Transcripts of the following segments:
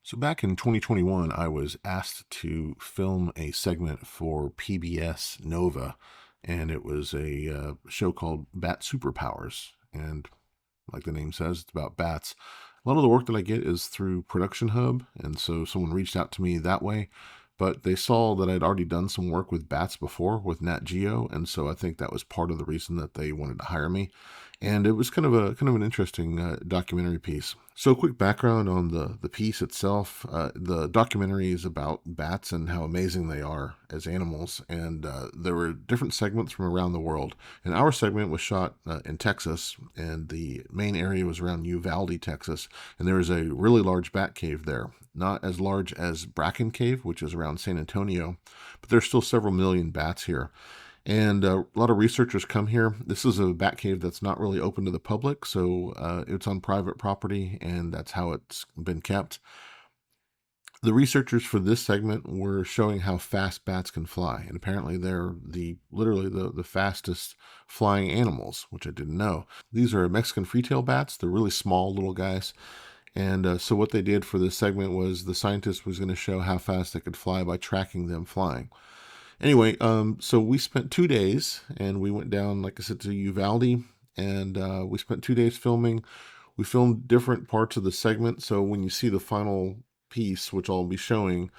So back in 2021, I was asked to film a segment for PBS Nova, and it was a show called Bat Superpowers. And like the name says, it's about bats. A lot of the work that I get is through Production Hub, and so someone reached out to me that way. But they saw that I'd already done some work with bats before with Nat Geo, and so I think that was part of the reason that they wanted to hire me. And it was kind of an interesting documentary piece. So, a quick background on the piece itself. The documentary is about bats and how amazing they are as animals, and there were different segments from around the world. And our segment was shot in Texas, and the main area was around Uvalde, Texas, and there is a really large bat cave there. Not as large as Bracken Cave, which is around San Antonio, but there's still several million bats here. And a lot of researchers come here. This is a bat cave that's not really open to the public, so it's on private property, and that's how it's been kept. The researchers for this segment were showing how fast bats can fly, and apparently they're literally the fastest flying animals, which I didn't know. These are Mexican free-tail bats. They're really small little guys. And so what they did for this segment was the scientist was going to show how fast they could fly by tracking them flying. Anyway, so we spent 2 days, and we went down, like I said, to Uvalde, and we spent 2 days filming. We filmed different parts of the segment, so when you see the final piece, which I'll be showing,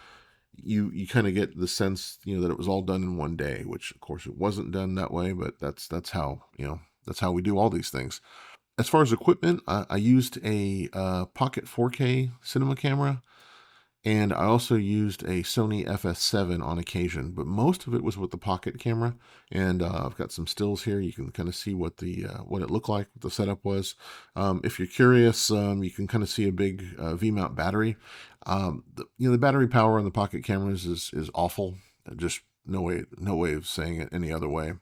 you kind of get the sense, that it was all done in one day, which of course it wasn't done that way, but that's how, that's how we do all these things. As far as equipment, I used a Pocket 4K cinema camera, and I also used a Sony FS7 on occasion, but most of it was with the Pocket camera. And I've got some stills here. You can kind of see what it looked like, what the setup was. If you're curious, you can kind of see a big V-mount battery. The battery power on the Pocket cameras is awful. Just no way of saying it any other way.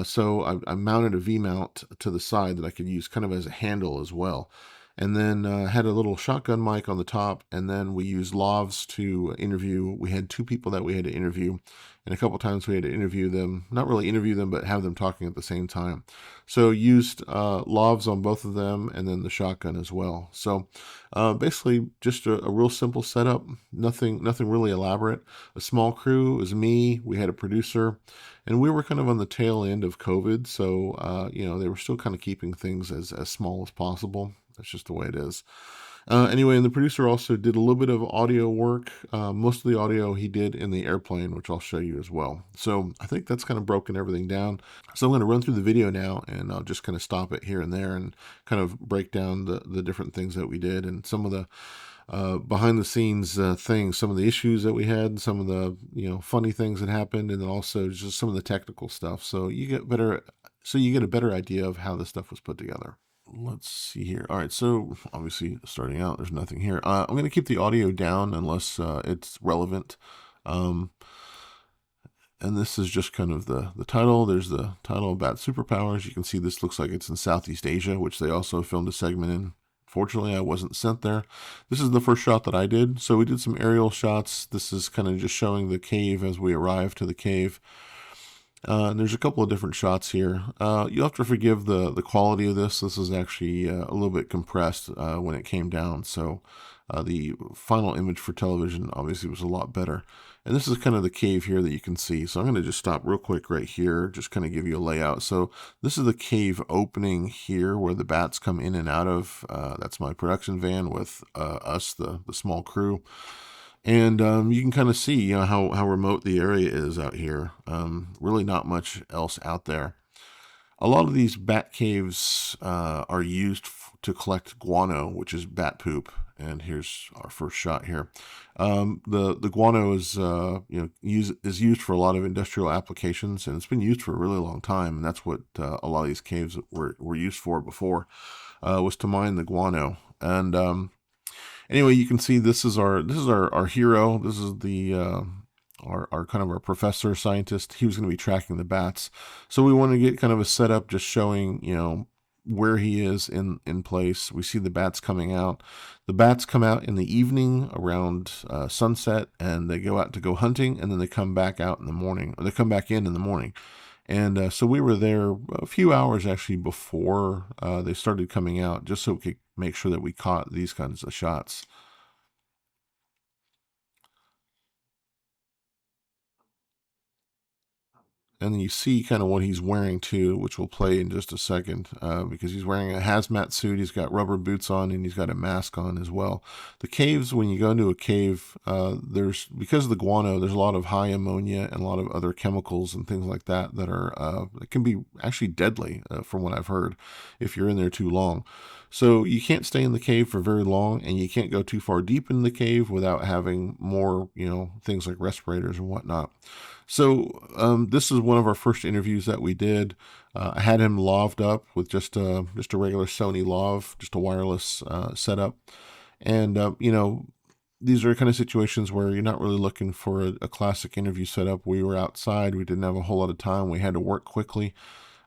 So I mounted a V-mount to the side that I could use kind of as a handle as well. And then had a little shotgun mic on the top, and then we used lavs to interview. We had two people that we had to interview, and a couple times we had to interview them, not really interview them, but have them talking at the same time. So used lavs on both of them, and then the shotgun as well. So basically just a real simple setup, nothing really elaborate. A small crew, it was me, we had a producer, and we were kind of on the tail end of COVID, so they were still kind of keeping things as small as possible. That's just the way it is. Anyway, and the producer also did a little bit of audio work. Most of the audio he did in the airplane, which I'll show you as well. So I think that's kind of broken everything down. So I'm going to run through the video now, and I'll just kind of stop it here and there and kind of break down the different things that we did and some of the behind the scenes things, some of the issues that we had, some of the funny things that happened, and then also just some of the technical stuff. So you get a better idea of how this stuff was put together. Let's see here. All right, so obviously starting out, there's nothing here. I'm going to keep the audio down unless it's relevant. And this is just kind of the title. There's the title of Bat Superpowers. You can see this looks like it's in Southeast Asia, which they also filmed a segment in. Fortunately, I wasn't sent there. This is the first shot that I did. So we did some aerial shots. This is kind of just showing the cave as we arrive to the cave. And there's a couple of different shots here. You'll have to forgive the quality of this. This is actually a little bit compressed when it came down. So the final image for television obviously was a lot better. And this is kind of the cave here that you can see. So I'm going to just stop real quick right here, just kind of give you a layout. So this is the cave opening here where the bats come in and out of. That's my production van with us, the small crew. And you can kind of see, how remote the area is out here. Really not much else out there. A lot of these bat caves are used to collect guano, which is bat poop. And here's our first shot here. The guano is used for a lot of industrial applications, and it's been used for a really long time. And that's what a lot of these caves were used for before, was to mine the guano. And anyway, you can see this is our hero. This is the our kind of our professor scientist. He was going to be tracking the bats, so we want to get kind of a setup, just showing where he is in place. We see the bats coming out. The bats come out in the evening around sunset, and they go out to go hunting, and then they come back out in the morning, or they come back in the morning. And so we were there a few hours actually before they started coming out, just so we could make sure that we caught these kinds of shots. And then you see kind of what he's wearing too, which we'll play in just a second, because he's wearing a hazmat suit. He's got rubber boots on, and he's got a mask on as well. The caves, when you go into a cave, there's, because of the guano, there's a lot of high ammonia and a lot of other chemicals and things like that that are that can be actually deadly, from what I've heard, if you're in there too long. So you can't stay in the cave for very long, and you can't go too far deep in the cave without having more, things like respirators and whatnot. So this is one of our first interviews that we did. I had him laved up with just a regular Sony lav, just a wireless setup, and these are kind of situations where you're not really looking for a classic interview setup. We were outside, we didn't have a whole lot of time, we had to work quickly,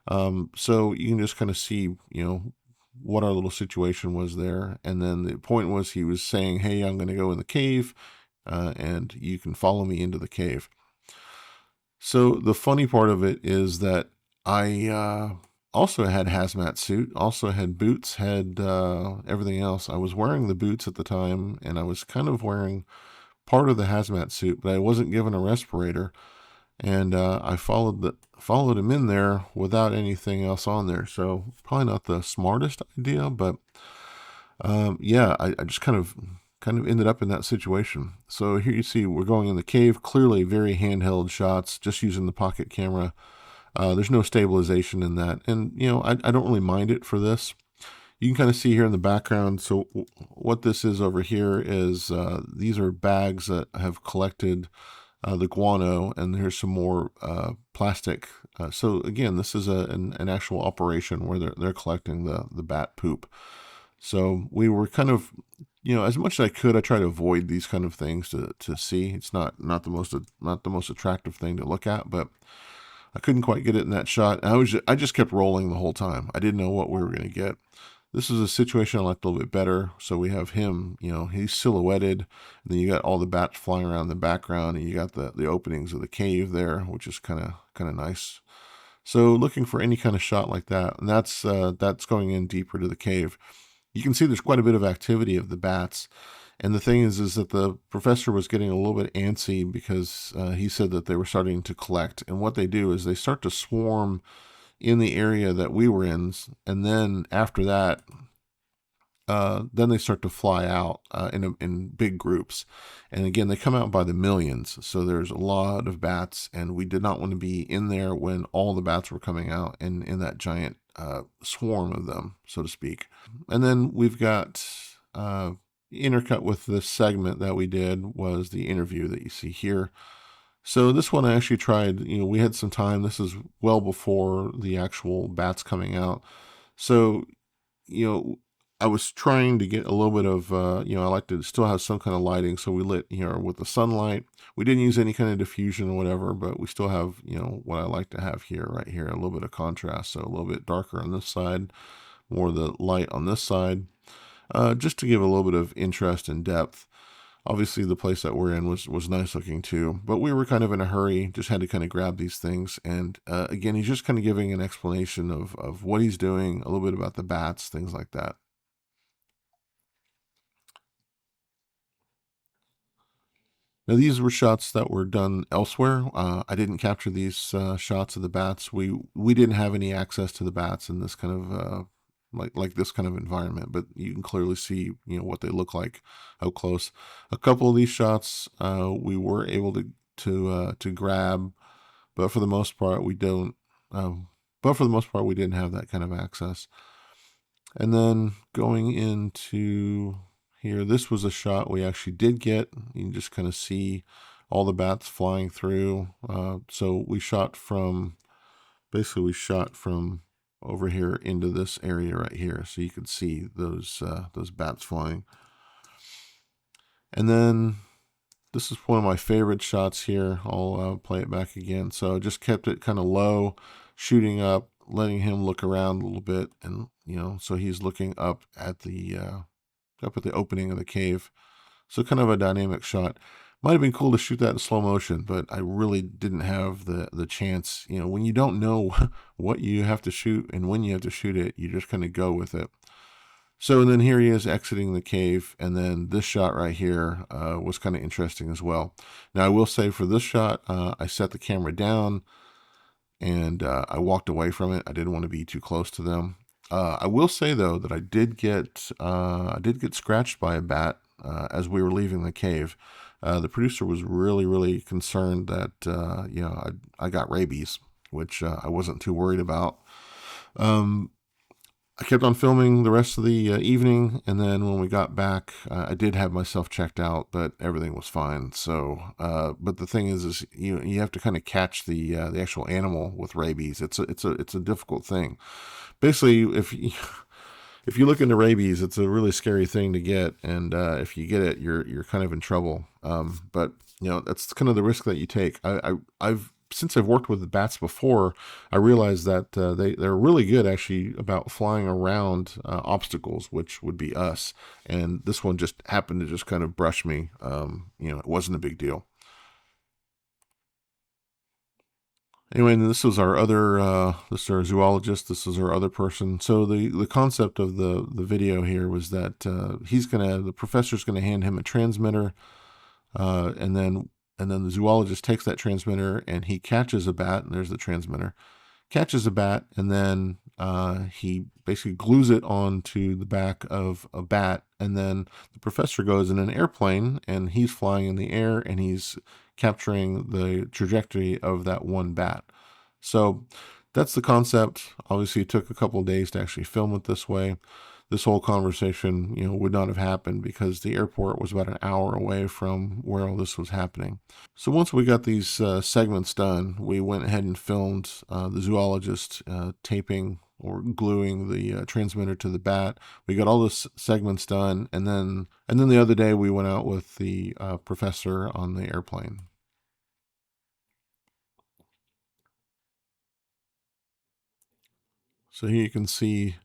so you can just kind of see what our little situation was there. And then the point was, he was saying, "Hey, I'm going to go in the cave, and you can follow me into the cave." So the funny part of it is that I also had hazmat suit, also had boots, had everything else. I was wearing the boots at the time, and I was kind of wearing part of the hazmat suit, but I wasn't given a respirator. And I followed him in there without anything else on there. So probably not the smartest idea, but yeah, I just kind of ended up in that situation. So here you see we're going in the cave, clearly very handheld shots, just using the pocket camera. There's no stabilization in that. And, I don't really mind it for this. You can kind of see here in the background. So what this is over here is these are bags that have collected the guano, and here's some more plastic. So again, this is an actual operation where they're collecting the bat poop. So we were kind of, as much as I could, I try to avoid these kind of things to see. It's not the most attractive thing to look at, but I couldn't quite get it in that shot. I just kept rolling the whole time. I didn't know what we were going to get. This is a situation I liked a little bit better. So we have him, he's silhouetted, and then you got all the bats flying around in the background, and you got the openings of the cave there, which is kind of nice. So looking for any kind of shot like that, and that's going in deeper to the cave. You can see there's quite a bit of activity of the bats. And the thing is that the professor was getting a little bit antsy because he said that they were starting to collect. And what they do is they start to swarm in the area that we were in. And then after that, then they start to fly out in big groups. And again, they come out by the millions. So there's a lot of bats, and we did not want to be in there when all the bats were coming out and in that giant swarm of them, so to speak. And then we've got intercut with this segment that we did was the interview that you see here. So this one I actually tried, we had some time. This is well before the actual bats coming out. So, I was trying to get a little bit of, I like to still have some kind of lighting. So we lit here with the sunlight. We didn't use any kind of diffusion or whatever, but we still have, what I like to have here, right here, a little bit of contrast. So a little bit darker on this side, more of the light on this side, just to give a little bit of interest and depth. Obviously, the place that we're in was nice looking too, but we were kind of in a hurry, just had to kind of grab these things. And again, he's just kind of giving an explanation of what he's doing, a little bit about the bats, things like that. Now, these were shots that were done elsewhere. I didn't capture these shots of the bats. We didn't have any access to the bats in this kind of like this kind of environment, but you can clearly see what they look like up close. A couple of these shots we were able to grab, but for the most part we don't. But for the most part we didn't have that kind of access. And then going into here, this was a shot we actually did get. You can just kind of see all the bats flying through. So we shot from over here into this area right here, so you could see those bats flying. And then this is one of my favorite shots here. I'll play it back again. So just kept it kind of low, shooting up, letting him look around a little bit, and so he's looking up at the opening of the cave. So kind of a dynamic shot. Might have been cool to shoot that in slow motion, but I really didn't have the chance. When you don't know what you have to shoot and when you have to shoot it, you just kind of go with it. So then here he is exiting the cave, and then this shot right here was kind of interesting as well. Now I will say for this shot, I set the camera down and I walked away from it. I didn't want to be too close to them. I will say though that I did get scratched by a bat as we were leaving the cave. The producer was really concerned that I got rabies, which I wasn't too worried about. Um, I kept on filming the rest of the evening, and then when we got back, I did have myself checked out, but everything was fine. So, but the thing is you have to kind of catch the actual animal with rabies. It's a difficult thing. Basically, if you look into rabies, it's a really scary thing to get, and if you get it, you're kind of in trouble. But that's kind of the risk that you take. I've since I've worked with the bats before, I realized that they're really good actually about flying around obstacles, which would be us. And this one just happened to just kind of brush me. It wasn't a big deal. Anyway, and this was our other, this is our zoologist. This is our other person. So the concept of the video here was that the professor's gonna hand him a transmitter, and then the zoologist takes that transmitter and he catches a bat. And there's the transmitter. Catches a bat, and then he basically glues it onto the back of a bat, and then the professor goes in an airplane and he's flying in the air and he's capturing the trajectory of that one bat. So that's the concept. Obviously it took a couple of days to actually film it this way. This whole conversation would not have happened because the airport was about an hour away from where all this was happening. So once we got these segments done, we went ahead and filmed the zoologist taping or gluing the transmitter to the bat. We got all the segments done, and then the other day we went out with the professor on the airplane. So here you can see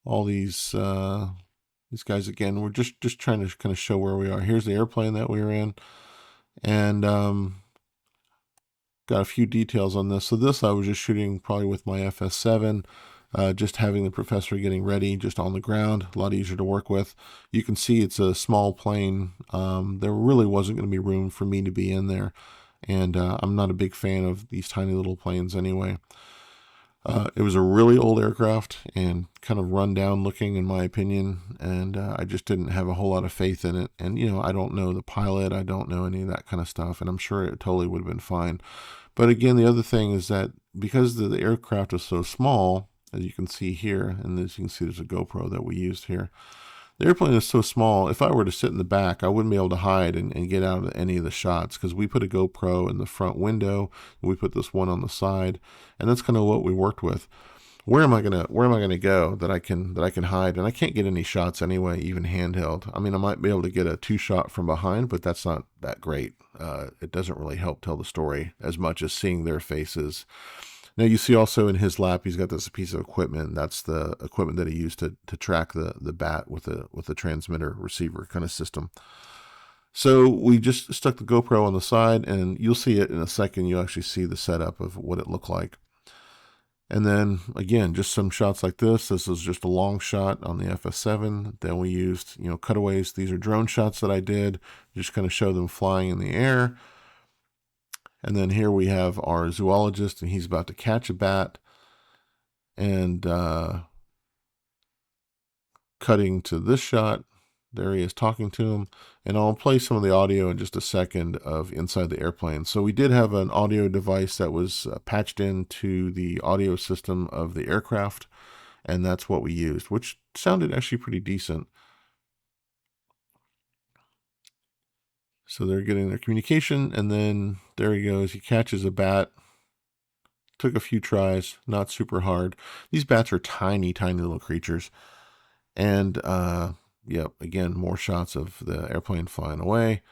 all these guys again. We're just trying to kind of show where we are. Here's the airplane that we were in, and got a few details on this. So this I was just shooting probably with my FS7, just having the professor getting ready just on the ground, a lot easier to work with. You can see it's a small plane. There really wasn't going to be room for me to be in there, and I'm not a big fan of these tiny little planes anyway. It was a really old aircraft and kind of run down looking in my opinion, and I just didn't have a whole lot of faith in it. And I don't know the pilot, I don't know any of that kind of stuff, and I'm sure it totally would have been fine. But again, the other thing is that because the aircraft is so small, as you can see here, and as you can see there's a GoPro that we used here, the airplane is so small, if I were to sit in the back, I wouldn't be able to hide and get out of any of the shots, because we put a GoPro in the front window, we put this one on the side, and that's kind of what we worked with. Where am I gonna go that I can hide? And I can't get any shots anyway, even handheld. I mean, I might be able to get a 2-shot from behind, but that's not that great. It doesn't really help tell the story as much as seeing their faces. Now you see also in his lap, he's got this piece of equipment. That's the equipment that he used to track the bat with a transmitter receiver kind of system. So we just stuck the GoPro on the side, and you'll see it in a second. You'll actually see the setup of what it looked like. And then again, just some shots like this. This is just a long shot on the FS7. Then we used, cutaways. These are drone shots that I did, just kind of show them flying in the air. And then here we have our zoologist, and he's about to catch a bat. And cutting to this shot, there he is talking to him. And I'll play some of the audio in just a second of inside the airplane. So we did have an audio device that was patched into the audio system of the aircraft, and that's what we used, which sounded actually pretty decent. So they're getting their communication, and then there he goes. He catches a bat. Took a few tries, not super hard. These bats are tiny, tiny little creatures. And yep, again, more shots of the airplane flying away.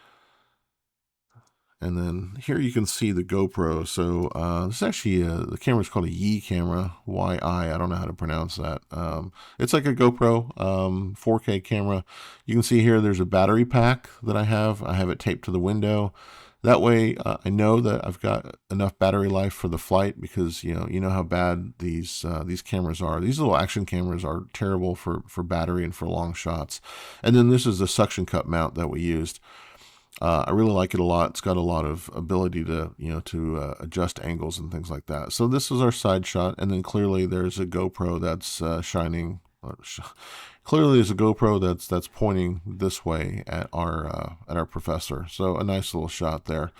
And then here you can see the GoPro. So this is actually, the camera's called a Yi camera, Y-I, I don't know how to pronounce that. It's like a GoPro 4K camera. You can see here there's a battery pack that I have. I have it taped to the window. That way I know that I've got enough battery life for the flight, because you know how bad these cameras are. These little action cameras are terrible for battery and for long shots. And then this is the suction cup mount that we used. I really like it a lot. It's got a lot of ability to, adjust angles and things like that. So this is our side shot, and then clearly there's a GoPro that's shining. Clearly, there's a GoPro that's pointing this way at our professor. So a nice little shot there.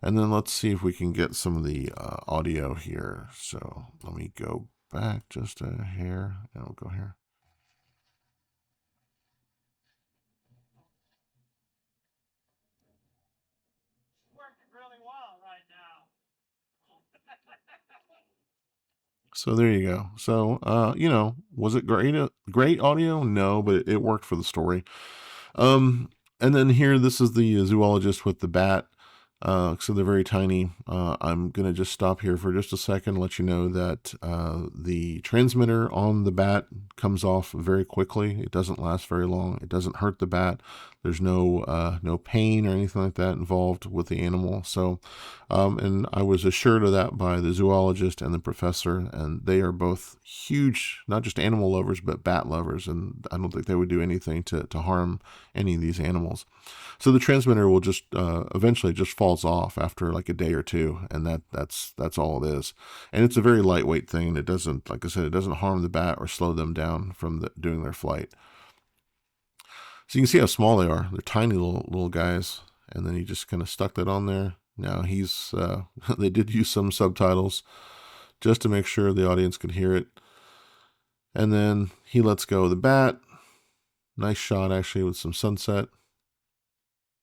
And then let's see if we can get some of the audio here. So let me go back just a hair, and we'll go here. So there you go. So, was it great? Great audio? No, but it worked for the story. And then here, this is the zoologist with the bat. So they're very tiny. I'm gonna just stop here for just a second, let you know that the transmitter on the bat comes off very quickly. It doesn't last very long. It doesn't hurt the bat. There's no pain or anything like that involved with the animal. So, and I was assured of that by the zoologist and the professor, and they are both huge, not just animal lovers, but bat lovers, and I don't think they would do anything to harm any of these animals. So the transmitter will just eventually just falls off after like a day or two, and that's all it is. And it's a very lightweight thing, and it doesn't, like I said, it doesn't harm the bat or slow them down from doing their flight. So you can see how small they are. They're tiny little guys. And then he just kind of stuck that on there. Now he's they did use some subtitles just to make sure the audience could hear it. And then he lets go of the bat. Nice shot actually with some sunset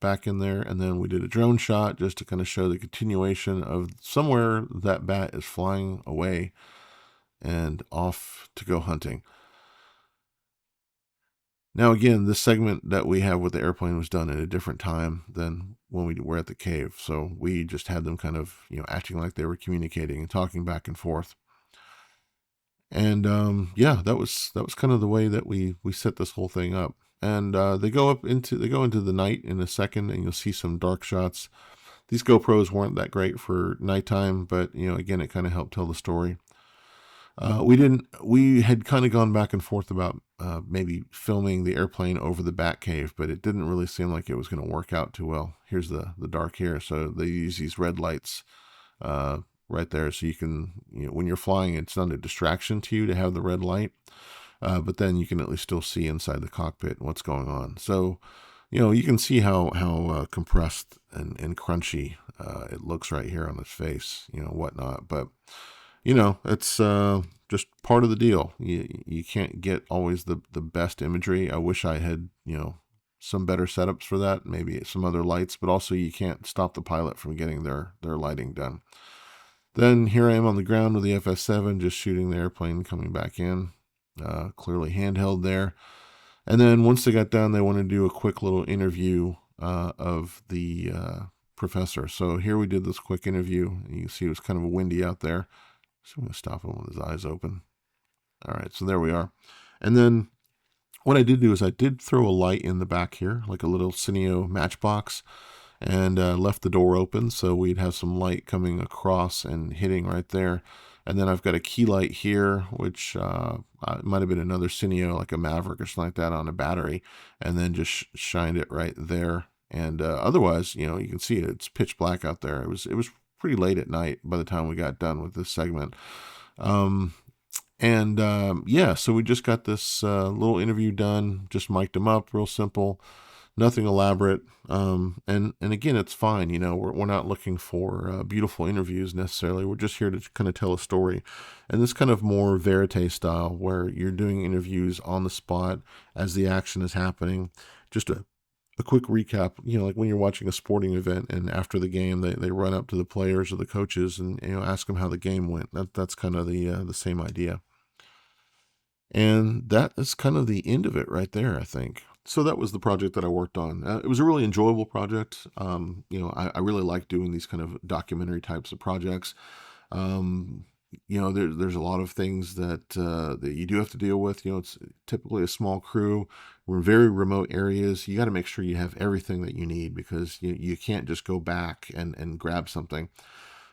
back in there. And then we did a drone shot just to kind of show the continuation of somewhere that bat is flying away and off to go hunting. Now, again, this segment that we have with the airplane was done at a different time than when we were at the cave. So we just had them kind of, acting like they were communicating and talking back and forth. And yeah, that was kind of the way that we set this whole thing up. And they go into the night in a second, and you'll see some dark shots. These GoPros weren't that great for nighttime, but again, it kind of helped tell the story. We had kind of gone back and forth about maybe filming the airplane over the bat cave, but it didn't really seem like it was going to work out too well. Here's the dark here. So they use these red lights right there. So you can, when you're flying, it's not a distraction to you to have the red light, but then you can at least still see inside the cockpit what's going on. So, you can see how compressed and crunchy it looks right here on his face, whatnot. But it's just part of the deal. You can't get always the best imagery. I wish I had, some better setups for that, maybe some other lights, but also you can't stop the pilot from getting their lighting done. Then here I am on the ground with the FS7, just shooting the airplane coming back in, clearly handheld there. And then once they got done, they want to do a quick little interview of the professor. So here we did this quick interview. You can see it was kind of windy out there. So I'm going to stop him with his eyes open. All right, so there we are. And then what I did do is I did throw a light in the back here, like a little Cineo matchbox, and left the door open so we'd have some light coming across and hitting right there. And then I've got a key light here, which might have been another Cineo, like a Maverick or something like that, on a battery, and then just shined it right there. And otherwise, you can see it. It's pitch black out there. It was pretty late at night by the time we got done with this segment. Yeah, so we just got this little interview done, just mic'd him up, real simple, nothing elaborate. And again, it's fine. We're not looking for beautiful interviews necessarily. We're just here to kind of tell a story. And this kind of more verite style where you're doing interviews on the spot as the action is happening. Just a quick recap, like when you're watching a sporting event and after the game, they run up to the players or the coaches and, ask them how the game went. That's kind of the same idea. And that is kind of the end of it right there, I think. So that was the project that I worked on. It was a really enjoyable project. I really like doing these kind of documentary types of projects. There's a lot of things that you do have to deal with. It's typically a small crew. We're in very remote areas. You got to make sure you have everything that you need because you can't just go back and grab something.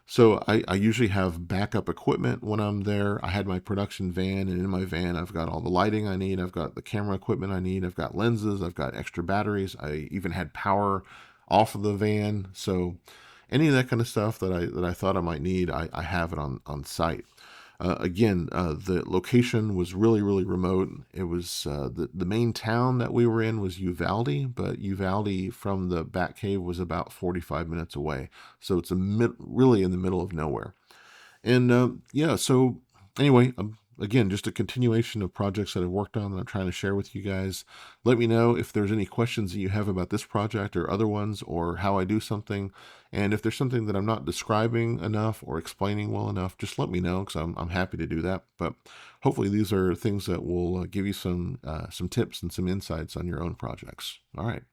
So I usually have backup equipment when I'm there. I had my production van, and in my van, I've got all the lighting I need. I've got the camera equipment I need. I've got lenses. I've got extra batteries. I even had power off of the van. So any of that kind of stuff that I thought I might need, I have it on site. Again, the location was really remote. It was the main town that we were in was Uvalde, but Uvalde from the Batcave was about 45 minutes away. So it's really in the middle of nowhere. And yeah, so anyway, again, just a continuation of projects that I've worked on that I'm trying to share with you guys. Let me know if there's any questions that you have about this project or other ones, or how I do something. And if there's something that I'm not describing enough or explaining well enough, just let me know, because I'm happy to do that. But hopefully these are things that will give you some tips and some insights on your own projects. All right.